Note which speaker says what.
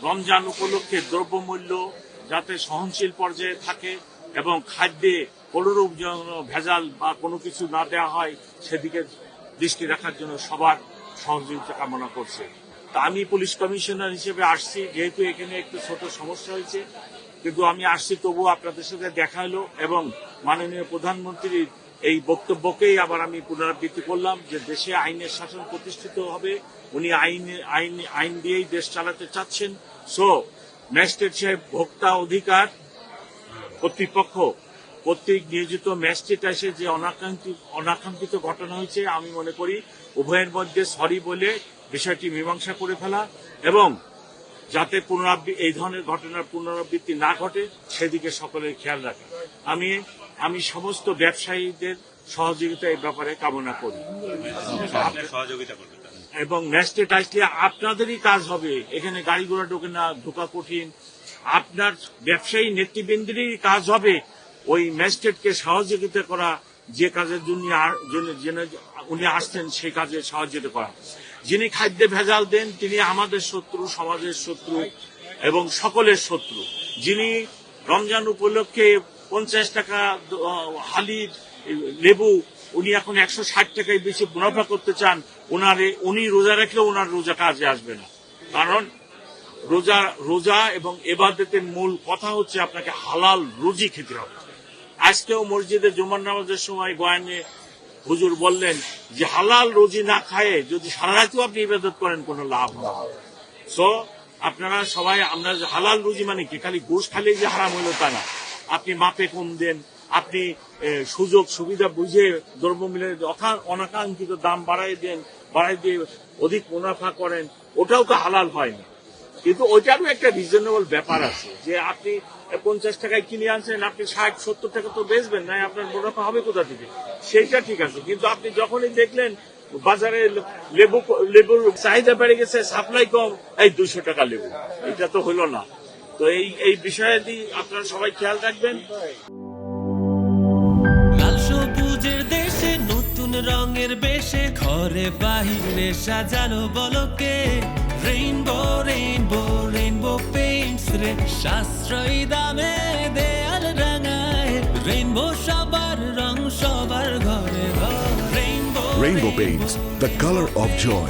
Speaker 1: রমজান উপলক্ষে দ্রব্যমূল্য যাতে সহনশীল পর্যায়ে থাকে এবং খাদ্যে কোনোরূপ যেন ভেজাল বা কোনো কিছু না দেওয়া হয় সেদিকে দৃষ্টি রাখার জন্য সবার সহযোগিতা কামনা করছে। তা আমি পুলিশ কমিশনার হিসেবে আসছি, যেহেতু এখানে একটু ছোট সমস্যা হয়েছে, কিন্তু আমি আসছি তবুও আপনাদের সাথে দেখা হলো এবং মাননীয় প্রধানমন্ত্রীর এই বক্তব্যকেই আবার আমি পুনরাবৃত্তি করলাম যে দেশে আইনের শাসন প্রতিষ্ঠিত হবে। উনি আইন দিয়েই দেশ চালাতে চাচ্ছেন। সো ম্যাজিস্ট্রেট সাহেব, ভোক্তা অধিকার কর্তৃপক্ষ কর্তৃক নিয়োজিত ম্যাজিস্ট্রেট এসে যে অনাকাঙ্ক্ষিত ঘটনা হয়েছে, আমি মনে করি উভয়ের মধ্যে সরি বলে বিষয়টি মীমাংসা করে ফেলা এবং যাতে এই ধরনের ঘটনার পুনরাবৃত্তি না ঘটে সেদিকে সকলের খেয়াল রাখা। আমি সমস্ত ব্যবসায়ীদের সহযোগিতা এই ব্যাপারে কামনা করি এবং ম্যাজিস্ট্রেট আসলে আপনাদেরই কাজ হবে। এখানে গাড়ি ঘোড়া ঢোকা কঠিন। আপনার ব্যবসায়ী নেতৃবৃন্দেরই কাজ হবে ওই ম্যাজিস্ট্রেটকে সহযোগিতা করা, যে কাজের জন্য উনি আসছেন সেই কাজে সহযোগিতা করা। যিনি খাদ্যে ভেজাল দেন তিনি আমাদের শত্রু, সমাজের শত্রু এবং সকলের শত্রু। যিনি রমজান উপলক্ষে 50 টাকা হালির লেবু উনি এখন 160 টাকায় বেশি মুনাফা করতে চান, উনি রোজা রাখলেও ওনার রোজা কাজে আসবে না। কারণ রোজা এবং ইবাদতের মূল কথা হচ্ছে আপনাকে হালাল রুজি খেতে হবে। আজকেও মসজিদে জুমার নামাজের সময় বয়ানে হুজুর বললেন যে হালাল রুজি না খায়ে যদি সারা রাতেও আপনি ইবাদত করেন কোনো লাভ হবে। সো আপনারা সবাই, আমরা হালাল রুজি মানে কি খালি ঘুষ খালেই যে হারাম হইল তা না। আপনি মাপে কম দেন, আপনি সুযোগ সুবিধা বুঝে দ্রব্যমূল্যের অনাকাঙ্ক্ষিত দাম বাড়াই দিয়ে অধিক মুনাফা করেন, ওটাও তো হালাল হয় না। কিন্তু ওইটারও একটা রিজনেবল ব্যাপার আছে যে আপনি 50 টাকায় কিনে আনছেন, আপনি 60-70 টাকা তো বেচবেন না, আপনার মুনাফা হবে কোথা থেকে, সেইটা ঠিক আছে। কিন্তু আপনি যখনই দেখলেন বাজারে লেবুর চাহিদা বেড়ে গেছে, সাপ্লাই কম, এই 200 টাকা লেবু, এটা তো হলো না। তো এই বিষয়ে আপনারা সবাই খেয়াল রাখবেন।
Speaker 2: লাল সবুজের দেশে নতুন রঙের বেশে ঘরে বাহিরে সাজানো বলকে রেইনবো রেইনবো রেইনবো পেইন্টস রে সাশ্রয়ী দামে দেয়াল রাঙায় রেইনবো সবার রং সবার ঘরে ঘরে Rainbow
Speaker 3: Paints, the color of joy.